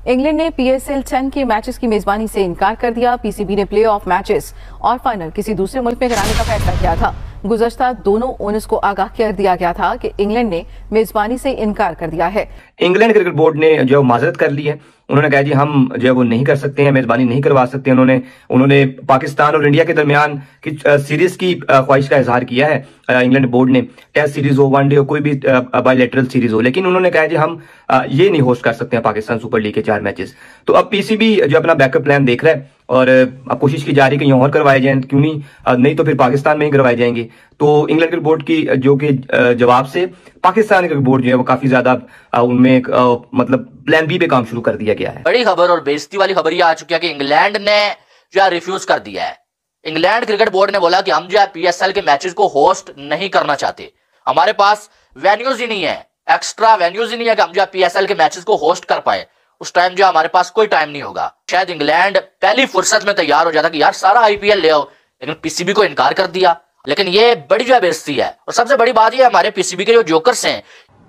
England ने PSL 10 के matches की मेजबानी से इनकार कर दिया। पीसीबी ने प्लेऑफ मैचेस और फाइनल किसी दूसरे मुल्क में कराने का फैसला किया था। गुज़श्ता दोनों ओनर्स को आगाह कर दिया गया था कि इंग्लैंड ने मेजबानी से इनकार कर दिया है। इंग्लैंड क्रिकेट बोर्ड ने जो माजरत कर ली है, उन्होंने कहा जी हम जो है वो नहीं कर सकते हैं, मेजबानी नहीं करवा सकते। उन्होंने पाकिस्तान और इंडिया के दरमियान की सीरीज की ख्वाहिश का इजहार किया है। इंग्लैंड बोर्ड ने टेस्ट सीरीज हो, वनडे हो, कोई भी बायलैटरल सीरीज हो, लेकिन उन्होंने कहा जी हम ये नहीं होस्ट कर सकते हैं पाकिस्तान सुपर लीग के 4 मैचेस। तो अब पीसीबी जो अपना बैकअप प्लान देख रहा है और अब कोशिश की जा रही है कि यहाँ और करवाए जाएं, क्यों नहीं तो फिर पाकिस्तान में ही करवाए जाएंगे। तो इंग्लैंड क्रिकेट बोर्ड की जो कि जवाब से पाकिस्तान क्रिकेट बोर्ड जो है वो काफी ज्यादा उनमें मतलब प्लान बी पे काम शुरू कर दिया गया है। बड़ी खबर और बेइज्जती वाली खबर ये आ चुकी है कि इंग्लैंड ने जो है रिफ्यूज कर दिया है। इंग्लैंड क्रिकेट बोर्ड ने बोला कि हम जो है पीएसएल के मैचेस को होस्ट नहीं करना चाहते, हमारे पास वेन्यूज ही नहीं है, एक्स्ट्रा वेन्यूज ही नहीं है कि हम जो है पीएसएल के मैचेस को होस्ट कर पाए। उस टाइम जो हमारे पास कोई टाइम नहीं होगा। शायद इंग्लैंड पहली फुर्सत में तैयार हो जाता कि यार सारा आईपीएल ले आओ, लेकिन पीसीबी को इनकार कर दिया। लेकिन ये बड़ी जो है बेइज्जती है। और सबसे बड़ी बात ये हमारे पीसीबी के जो जोकर्स हैं,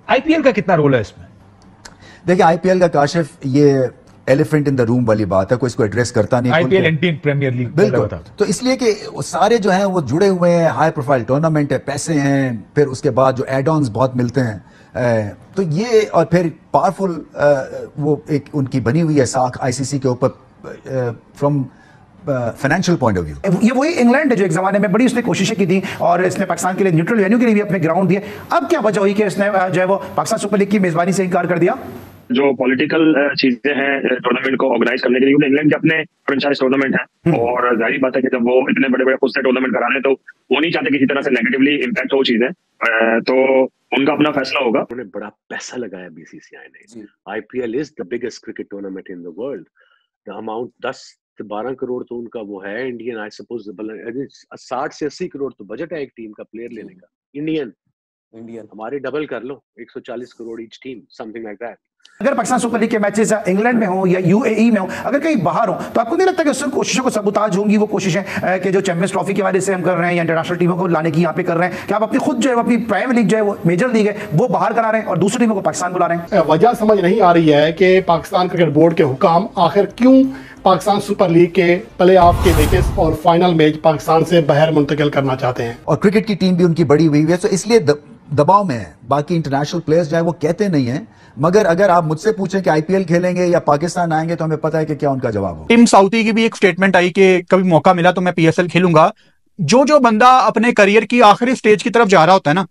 आईपीएल का कितना रोल है इसमें? देखिए आईपीएल का काशिफ ये एलिफेंट इन द रूम वाली बात है, कोई इसको एड्रेस करता नहीं। आईपीएल इंडियन प्रीमियर लीग बिल्कुल, तो इसलिए कि सारे जो हैं वो जुड़े हुए हैं, हाई प्रोफाइल टूर्नामेंट है, पैसे हैं, फिर उसके बाद जो एड ऑन्स बहुत मिलते हैं, तो ये और फिर पावरफुल वो एक उनकी बनी हुई है साख आईसीसी के ऊपर from financial point of view. ये वही इंग्लैंड है जो एक जमाने में बड़ी उसने कोशिशें की थी और इसने पाकिस्तान के लिए न्यूट्रल वेन्यू के लिए भी अपने ग्राउंड दिए। अब क्या वजह हुई कि इसने जो है वो पाकिस्तान सुपर लीग की मेजबानी से इनकार कर दिया? जो पॉलिटिकल चीजें हैं टूर्नामेंट को ऑर्गेनाइज करने के लिए, इंग्लैंड के अपने फ्रेंचाइज टूर्नामेंट है और जाहिर बात है कि जब वो इतने बड़े बड़े खुद से टूर्नामेंट करा रहे हैं तो वो नहीं चाहते किसी तरह से नेगेटिवली इम्पैक्ट हो चीजें, तो उनका अपना फैसला होगा। उन्होंने बड़ा पैसा लगाया बीसीसीआई ने। IPL is the biggest cricket tournament in the world. The amount 10 से 12 करोड़ तो उनका वो है इंडियन, आई सपोज 60 से 80 करोड़ तो बजट है एक टीम का प्लेयर लेने का। इंडियन हमारे डबल कर लो, 140 crore each team, something like that. अगर पाकिस्तान सुपर लीग के मैचेस इंग्लैंड में हो या यूएई में हो, अगर कहीं बाहर हो, तो आपको नहीं लगता कि उससे कोशिशों को सबूताज होंगी वो कोशिशें कि जो चैंपियंस ट्रॉफी के वाले से हम कर रहे हैं या इंटरनेशनल टीमों को लाने की यहाँ पे कर रहे हैं, कि आप अपनी खुद जो है अपनी प्राइम लीग जो है वो मेजर लीग है वो बाहर करा रहे हैं और दूसरी टीमों को पाकिस्तान बुला रहे हैं? वजह समझ नहीं आ रही है कि पाकिस्तान क्रिकेट बोर्ड के हुकाम आखिर क्यों पाकिस्तान सुपर लीग के प्ले ऑफ के मैचेस और फाइनल मैच पाकिस्तान से बाहर मुंतकिल करना चाहते हैं। और क्रिकेट की टीम भी उनकी बड़ी हुई है, तो इसलिए दबाव में है। बाकी इंटरनेशनल प्लेयर्स जो है वो कहते नहीं है, मगर अगर आप मुझसे पूछें कि आईपीएल खेलेंगे या पाकिस्तान आएंगे तो हमें पता है कि क्या उनका जवाब हो। टीम साउथी की भी एक स्टेटमेंट आई कि कभी मौका मिला तो मैं पीएसएल खेलूंगा। जो बंदा अपने करियर की आखिरी स्टेज की तरफ जा रहा होता है ना,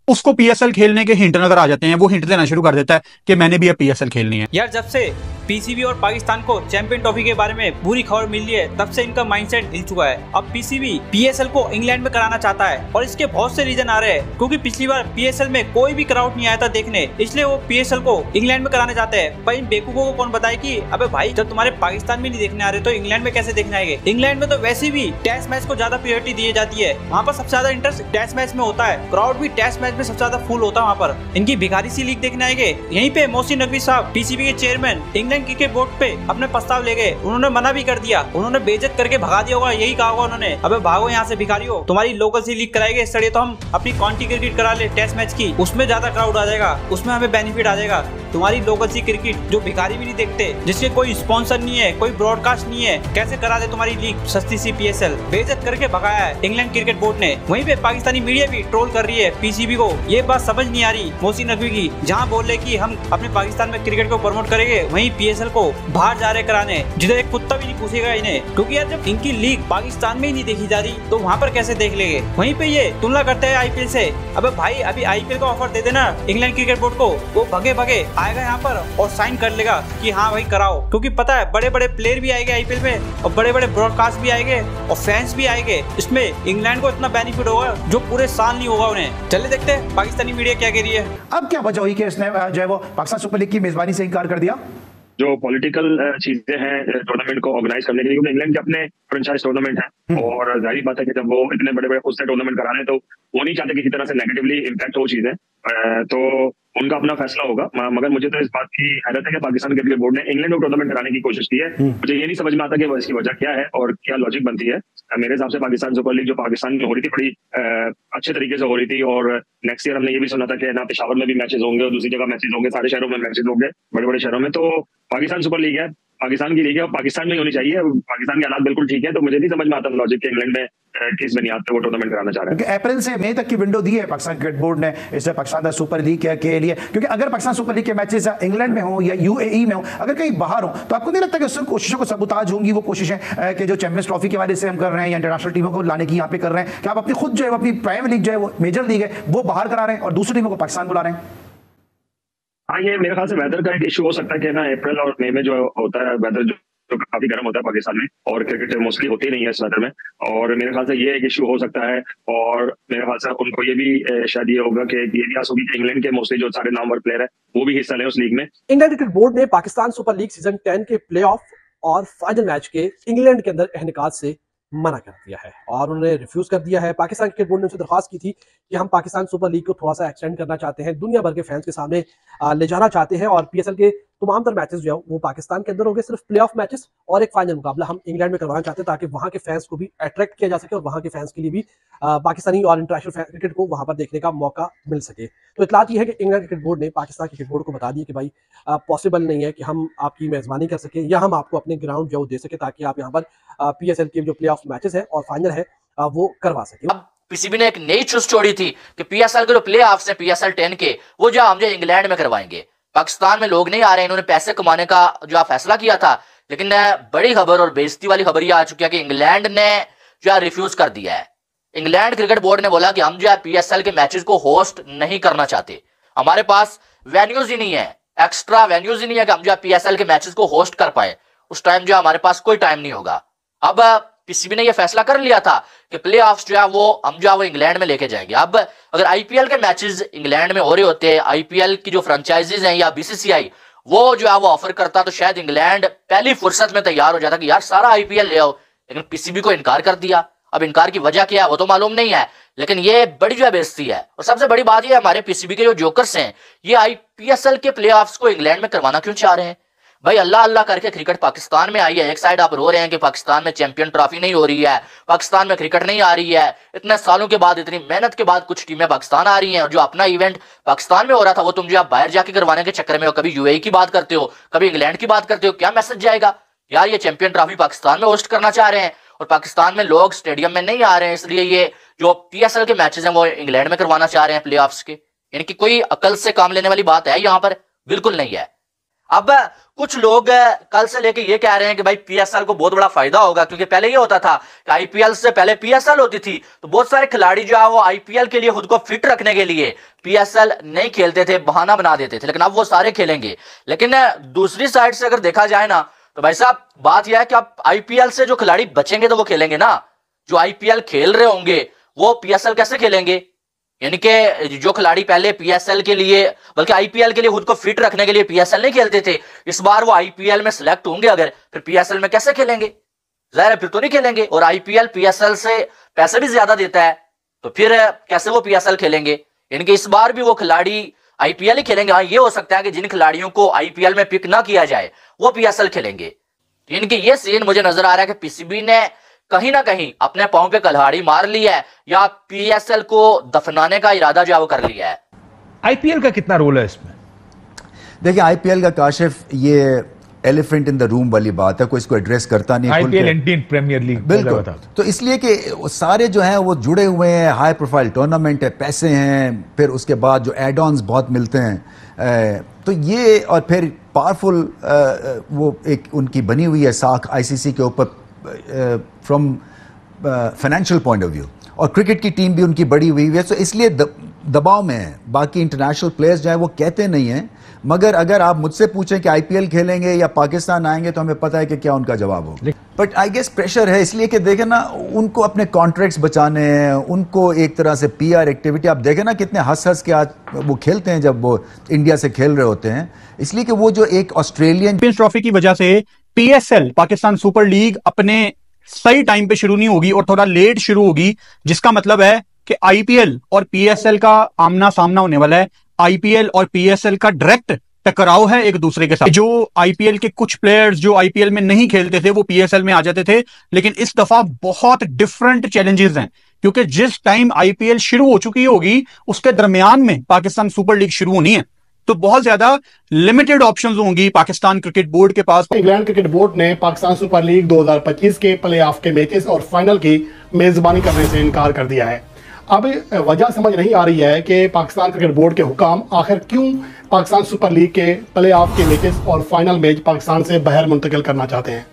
उसको पीएसएल खेलने के हिंट नजर आ जाते हैं। वो हिंट देना शुरू कर देता है कि मैंने भी अब पीएसएल खेलनी है। यार जब से पीसीबी और पाकिस्तान को चैंपियन ट्रॉफी के बारे में बुरी खबर मिल रही है, तब से इनका माइंडसेट हिल चुका है। अब पीसीबी पीएसएल को इंग्लैंड में कराना चाहता है और इसके बहुत से रीजन आ रहे हैं, क्योंकि पिछली बार पीएसएल में कोई भी क्राउड नहीं आया था देखने, इसलिए वो पीएसएल को इंग्लैंड में कराना चाहते हैं। पर इन बेवकूफों को कौन बताए कि अबे भाई जब तुम्हारे पाकिस्तान में नहीं देखने आ रहे तो इंग्लैंड में कैसे देखने आएंगे? इंग्लैंड में तो वैसे भी टेस्ट मैच को ज्यादा प्रायोरिटी दी जाती है, वहाँ पर सबसे ज्यादा इंटरेस्ट टेस्ट मैच में होता है, क्राउड भी टेस्ट मैच में सबसे ज्यादा फुल होता है। वहाँ पर इनकी भिखारी सी लीग देखने आएंगे। यहीं पे मोहसिन नकवी साहब पीसीबी के चेयरमैन इंग्लैंड क्रिकेट बोर्ड पे अपने प्रस्ताव ले गए, उन्होंने मना भी कर दिया, उन्होंने बेइज्जत करके भगा दिया होगा, यही कहा होगा उन्होंने, अबे भागो यहाँ से भिखारियों, तुम्हारी लोकल सी लीग कराएंगे, इस तरह तो हम अपनी काउंटी क्रिकेट करा ले टेस्ट मैच की, उसमें ज्यादा क्राउड आ जाएगा, उसमें हमें बेनिफिट आ जाएगा। तुम्हारी लोकल सी क्रिकेट जो भिखारी भी नहीं देखते, जिसके कोई स्पॉन्सर नहीं है, कोई ब्रॉडकास्ट नहीं है, कैसे करा दे तुम्हारी लीग सस्ती सी पीएसएल? बेइज्जत करके भगाया है इंग्लैंड क्रिकेट बोर्ड ने। वहीं पे पाकिस्तानी मीडिया भी ट्रोल कर रही है पीसीबी को। ये बात समझ नहीं आ रही मोहसिन नकवी की, जहाँ बोल रहे कि हम अपने पाकिस्तान में क्रिकेट को प्रमोट करेंगे, वहीं पीएसएल को बाहर जा रहे कराने, जिधर एक कुत्ता भी नहीं पूछेगा इन्हें, क्योंकि यार जब इनकी लीग पाकिस्तान में ही नहीं देखी जा रही तो वहाँ पर कैसे देख लेंगे? वहीं पे ये तुलना करते हैं आईपीएल से। अबे भाई अभी आईपीएल का ऑफर दे देना इंग्लैंड क्रिकेट बोर्ड को, वो भगे भगे आएगा यहाँ पर और साइन कर लेगा कि हाँ भाई कराओ, क्योंकि पता है बड़े बड़े प्लेयर भी आएंगे आईपीएल में और बड़े बड़े ब्रॉडकास्ट भी आएंगे और फैंस भी आएंगे। इसमें इंग्लैंड को इतना बेनिफिट होगा जो पूरे साल नहीं होगा उन्हें। चले देखते हैं पाकिस्तानी मीडिया क्या कह रही है। अब क्या वजह हुई कि इसने जो है वो पाकिस्तान सुपर लीग की मेजबानी से इनकार कर दिया? जो पॉलिटिकल चीजें हैं टूर्नामेंट को ऑर्गेनाइज करने के लिए, इंग्लैंड के अपने फ्रेंचाइज टूर्नामेंट है और जाहिर बात है कि जब वो इतने बड़े बड़े खुद से टूर्नामेंट करा रहे हैं तो वो नहीं चाहते किसी तरह से नेगेटिवली इम्पैक्ट हो चीजें, तो उनका अपना फैसला होगा। मगर मुझे तो इस बात की हैरत है कि पाकिस्तान क्रिकेट बोर्ड ने इंग्लैंड को टूर्नामेंट कराने की कोशिश की है। मुझे ये नहीं समझ में आता कि इसकी वजह क्या है और क्या लॉजिक बनती है। मेरे हिसाब से पाकिस्तान सुपर लीग जो पाकिस्तान में हो रही थी बड़ी अच्छे तरीके से हो रही थी, और नेक्स्ट ईयर हमने ये भी सुना था कि ना पेशावर में भी मैचेस होंगे और दूसरी जगह मैचेस होंगे, सारे शहरों में मैचेस होंगे, बड़े बड़े शहरों में। तो पाकिस्तान सुपर लीग है, पाकिस्तान की लीग है और पाकिस्तान में होनी चाहिए। पाकिस्तान के हालात बिल्कुल ठीक है, तो मुझे नहीं समझ में आता लॉजिक के इंग्लैंड में किस बुनियाद पे वो टूर्नामेंट कराना चाह रहे हैं। अप्रैल से मई तक की विंडो दी है पाकिस्तान क्रिकेट बोर्ड ने इससे पाकिस्तान सुपर लीग के लिए, क्योंकि अगर पाकिस्तान सुपर लीग के मैचेस इंग्लैंड में हो या यूएई में हो, अगर कहीं बाहर हो, तो आपको नहीं लगता कि उससे कोशिशों को सबूताज होंगी वो कोशिशें कि जो चैंपियंस ट्रॉफी के हवाले से हम कर रहे हैं या इंटरनेशनल टीमों को लाने की यहाँ पे कर रहे हैं, कि आप अपनी खुद जो है अपनी प्राइम लीग जो है वो मेजर लीग है वो बाहर करा रहे हैं और दूसरी टीमों को पाकिस्तान बुला रहे हैं? हाँ, ये मेरे ख्याल से वेदर का एक इशू हो सकता है कि ना अप्रैल और मई में जो होता है वेदर जो काफी गर्म होता है पाकिस्तान में, और क्रिकेट मोस्टली होती नहीं है इस वेदर में, और मेरे ख्याल से ये एक इशू हो सकता है। और मेरे ख्याल से उनको ये भी शायद ये होगा कि ये भी आस होगी कि इंग्लैंड के मोस्टली जो सारे नामवर प्लेयर है वो भी हिस्सा लें उस लीग में। इंग्लैंड क्रिकेट बोर्ड ने पाकिस्तान सुपर लीग सीजन 10 के प्लेऑफ और फाइनल मैच के इंग्लैंड के अंदर इनेकाद से मना कर दिया है और उन्होंने रिफ्यूज कर दिया है। पाकिस्तान क्रिकेट बोर्ड ने उनसे दरख्वास्त की थी कि हम पाकिस्तान सुपर लीग को थोड़ा सा एक्सटेंड करना चाहते हैं, दुनिया भर के फैंस के सामने ले जाना चाहते हैं, और पीएसएल के तमाम तर मैचेस जो है वो पाकिस्तान के अंदर होंगे, सिर्फ प्लेऑफ मैचेस और एक फाइनल मुकाबला हम इंग्लैंड में करवाना चाहते हैं ताकि वहां के फैंस को भी अट्रैक्ट किया जा सके और वहां के फैंस के लिए भी पाकिस्तानी और इंटरनेशनल क्रिकेट को वहां पर देखने का मौका मिल सके। तो इतलात ये है कि इंग्लैंड क्रिकेट बोर्ड ने पाकिस्तान क्रिकेट बोर्ड को बता दिया कि भाई पॉसिबल नहीं है कि हम आपकी मेजबानी कर सके या हम आपको अपने ग्राउंड जो दे सके ताकि आप यहाँ पर पीएसएल के जो प्लेऑफ मैचेस है और फाइनल है वो करवा सके। पीसीबी ने एक नई चूज छोड़ी थी कि पीएसएल के जो प्ले ऑफ्स हैं पीएसएल 10 के वो जो हम जो इंग्लैंड में करवाएंगे। पाकिस्तान में लोग नहीं आ रहे, इन्होंने पैसे कमाने का जो फैसला किया था, लेकिन बड़ी खबर और बेइज्जती वाली खबर ये आ चुकी है कि इंग्लैंड ने जो रिफ्यूज कर दिया है। इंग्लैंड क्रिकेट बोर्ड ने बोला कि हम जो है पीएसएल के मैचेस को होस्ट नहीं करना चाहते, हमारे पास वेन्यूज ही नहीं है, एक्स्ट्रा वेन्यूज ही नहीं है कि हम जो है पीएसएल के मैचेस को होस्ट कर पाए। उस टाइम जो हमारे पास कोई टाइम नहीं होगा। अब पीसीबी ने यह फैसला कर लिया था कि प्लेऑफ्स जो है वो हम जो है वो इंग्लैंड में लेके जाएंगे। अब अगर आईपीएल के मैचेस इंग्लैंड में हो रहे होते, आईपीएल की जो फ्रेंचाइजीज हैं या बीसीसीआई वो जो है वो ऑफर करता, तो शायद इंग्लैंड पहली फुर्सत में तैयार हो जाता कि यार सारा आईपीएल ले आओ, लेकिन पीसीबी को इनकार कर दिया। अब इनकार की वजह क्या है वो तो मालूम नहीं है, लेकिन ये बड़ी जो है बेइज्जती है। और सबसे बड़ी बात ये हमारे पीसीबी के जो जोकर्स हैं ये आईपीएल के प्लेऑफ्स को इंग्लैंड में करवाना क्यों चाह रहे हैं? भाई अल्लाह अल्लाह करके क्रिकेट पाकिस्तान में आई है, एक साइड आप रो रहे हैं कि पाकिस्तान में चैंपियन ट्रॉफी नहीं हो रही है, पाकिस्तान में क्रिकेट नहीं आ रही है, इतने सालों के बाद इतनी मेहनत के बाद कुछ टीमें पाकिस्तान आ रही हैं, और जो अपना इवेंट पाकिस्तान में हो रहा था वो तुम जो आप बाहर जाके करवाने के चक्कर में हो, कभी यूएई की बात करते हो, कभी इंग्लैंड की बात करते हो, क्या मैसेज जाएगा? यार ये चैंपियन ट्रॉफी पाकिस्तान में होस्ट करना चाह रहे हैं और पाकिस्तान में लोग स्टेडियम में नहीं आ रहे हैं, इसलिए ये जो पीएसएल के मैचेस हैं वो इंग्लैंड में करवाना चाह रहे हैं प्लेऑफ्स के। यानी कि कोई अकल से काम लेने वाली बात है यहाँ पर? बिल्कुल नहीं है। अब कुछ लोग कल से लेके ये कह रहे हैं कि भाई पीएसएल को बहुत बड़ा फायदा होगा, क्योंकि पहले ये होता था कि आईपीएल से पहले पीएसएल होती थी, तो बहुत सारे खिलाड़ी जो है वो आईपीएल के लिए खुद को फिट रखने के लिए पीएसएल नहीं खेलते थे, बहाना बना देते थे, लेकिन अब वो सारे खेलेंगे। लेकिन दूसरी साइड से अगर देखा जाए ना तो भाई साहब बात यह है कि अब आईपीएल से जो खिलाड़ी बचेंगे तो वो खेलेंगे ना, जो आईपीएल खेल रहे होंगे वो पीएसएल कैसे खेलेंगे? यानी कि जो खिलाड़ी पहले पीएसएल के लिए बल्कि आईपीएल के लिए खुद को फिट रखने के लिए पीएसएल नहीं खेलते थे, इस बार वो आईपीएल में सिलेक्ट होंगे अगर, फिर पीएसएल में कैसे खेलेंगे? जाहिर है फिर तो नहीं खेलेंगे। और आईपीएल पीएसएल से पैसे भी ज्यादा देता है, तो फिर कैसे वो पीएसएल खेलेंगे? यानी कि इस बार भी वो खिलाड़ी आईपीएल ही खेलेंगे। हाँ, ये हो सकता है कि जिन खिलाड़ियों को आईपीएल में पिक ना किया जाए वो पीएसएल खेलेंगे। यानी कि ये सीन मुझे नजर आ रहा है कि पीसीबी ने कहीं ना कहीं अपने पांव पे कल्हाड़ी मार ली है या पीएसएल को दफनाने का इरादा जो है वो कर लिया है। आईपीएल का कितना रोल है इसमें? देखिए आईपीएल का काशिफ ये एलिफेंट इन द रूम वाली बात है, कोई इसको एड्रेस करता नहीं। आईपीएल इंडियन प्रीमियर लीग बिल्कुल, तो इसलिए कि सारे जो हैं वो जुड़े हुए हैं, हाई प्रोफाइल टूर्नामेंट है, पैसे हैं, फिर उसके बाद जो एड ऑन्स बहुत मिलते हैं, तो ये और फिर पावरफुल वो एक उनकी बनी हुई है साख आईसीसी के ऊपर from financial point of view, और क्रिकेट की टीम भी उनकी बड़ी हुई है, तो इसलिए दबाव में है। बाकी इंटरनेशनल प्लेयर्स जो है वो कहते नहीं हैं, मगर अगर आप मुझसे पूछें कि आईपीएल खेलेंगे या पाकिस्तान आएंगे तो हमें पता है कि क्या उनका जवाब होगा। बट आई गेस प्रेशर है, इसलिए कि देखें ना उनको अपने कॉन्ट्रैक्ट्स बचाने हैं, उनको एक तरह से पीआर एक्टिविटी, आप देखें ना कितने हंस हंस के आज वो खेलते हैं जब वो इंडिया से खेल रहे होते हैं, इसलिए कि वो जो एक ऑस्ट्रेलियन चैंपियंस ट्रॉफी की वजह से पीएसएल पाकिस्तान सुपर लीग अपने सही टाइम पे शुरू नहीं होगी और थोड़ा लेट शुरू होगी, जिसका मतलब है कि आईपीएल और पीएसएल का आमना सामना होने वाला है आईपीएल और पीएसएल का डायरेक्ट टकराव है एक दूसरे के साथ। जो आईपीएल के कुछ प्लेयर्स जो आईपीएल में नहीं खेलते थे वो पीएसएल में आ जाते थे, लेकिन इस दफा बहुत डिफरेंट चैलेंजेस हैं, क्योंकि जिस टाइम आईपीएल शुरू हो चुकी होगी उसके दरमियान में पाकिस्तान सुपर लीग शुरू होनी है, तो बहुत ज्यादा लिमिटेड ऑप्शंस होंगी पाकिस्तान क्रिकेट बोर्ड के पास। इंग्लैंड क्रिकेट बोर्ड ने पाकिस्तान सुपर लीग 2025 के प्लेऑफ के मैचेस और फाइनल की मेजबानी करने से इनकार कर दिया है। अब वजह समझ नहीं आ रही है कि पाकिस्तान क्रिकेट बोर्ड के हुकाम आखिर क्यों पाकिस्तान सुपर लीग के प्लेऑफ के मैचेस और फाइनल मैच पाकिस्तान से बाहर मुंतकिल करना चाहते हैं।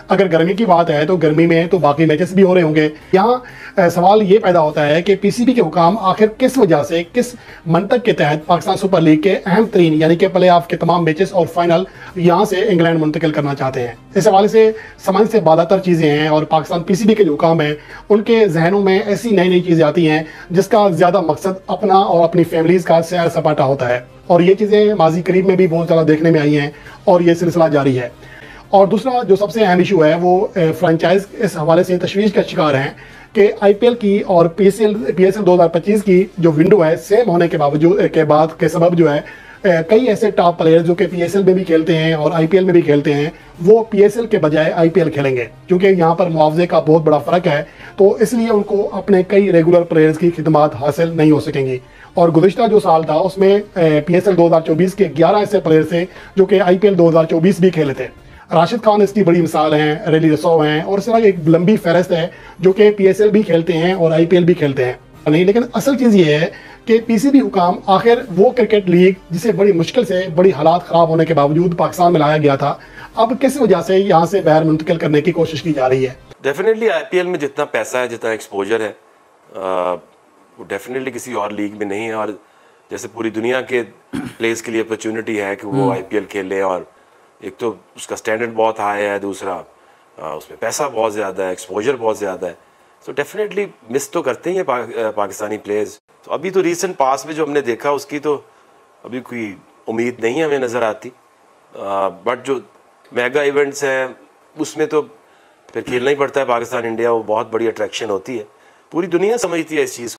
अगर गर्मी की बात है तो गर्मी में तो बाकी मैचेस भी हो रहे होंगे। यहाँ सवाल ये पैदा होता है कि पीसीबी के हुकाम आखिर किस वजह से, किस मंतक के तहत पाकिस्तान सुपर लीग के अहम तरीन यानी कि प्ले ऑफ के तमाम मैचेस और फाइनल यहाँ से इंग्लैंड मुंतकिल करना चाहते हैं। इस हवाले से समझ से बालातर चीज़ें हैं और पाकिस्तान पीसीबी के जो हुकाम हैं उनके जहनों में ऐसी नई नई चीज़ें आती हैं जिसका ज़्यादा मकसद अपना और अपनी फैमिलीज़ का सैर सपाटा होता है, और ये चीज़ें माजी करीब में भी बहुत ज़्यादा देखने में आई हैं और ये सिलसिला जारी है। और दूसरा जो सबसे अहम इशू है वो फ्रेंचाइज इस हवाले से तशवीश का शिकार हैं कि आईपीएल की और पीएसएल 2025 की जो विंडो है सेम होने के बावजूद के सबब जो है कई ऐसे टॉप प्लेयर जो कि पीएसएल में भी खेलते हैं और आईपीएल में भी खेलते हैं वो पीएसएल के बजाय आईपीएल खेलेंगे, क्योंकि यहाँ पर मुआवजे का बहुत बड़ा फ़र्क है, तो इसलिए उनको अपने कई रेगुलर प्लेयर्स की खिदमत हासिल नहीं हो सकेंगी। और गुज़िश्ता जो साल था उसमें पीएसएल 2024 के 11 ऐसे प्लेयर थे जो कि आईपीएल 2024 भी खेले थे। राशिद खान इसकी बड़ी मिसाल हैं, रेली रसो हैं, और इस तरह एक लंबी फहरिस्त है जो कि पीएसएल भी खेलते हैं और आईपीएल भी खेलते हैं नहीं। लेकिन असल चीज़ ये है कि पीसीबी हुकाम आखिर वो क्रिकेट लीग जिसे बड़ी मुश्किल से, बड़ी हालात ख़राब होने के बावजूद पाकिस्तान में लाया गया था, अब किस वजह से यहाँ से बाहर मुंतकिल करने की कोशिश की जा रही है। डेफिनेटली आईपीएल में जितना पैसा है, जितना एक्सपोजर है, वो डेफिनेटली किसी और लीग में नहीं है। और जैसे पूरी दुनिया के प्लेयर्स के लिए अपॉर्चुनिटी है कि वो आईपीएल खेलें, और एक तो उसका स्टैंडर्ड बहुत हाई है, दूसरा उसमें पैसा बहुत ज़्यादा है, एक्सपोजर बहुत ज़्यादा है, तो डेफिनेटली मिस तो करते ही हैं पाकिस्तानी प्लेयर्स। तो अभी तो रीसेंट पास में जो हमने देखा उसकी तो अभी कोई उम्मीद नहीं हमें नज़र आती, बट जो मेगा इवेंट्स हैं उसमें तो फिर खेलना ही पड़ता है पाकिस्तान इंडिया, वो बहुत बड़ी अट्रैक्शन होती है, पूरी दुनिया समझती है इस चीज़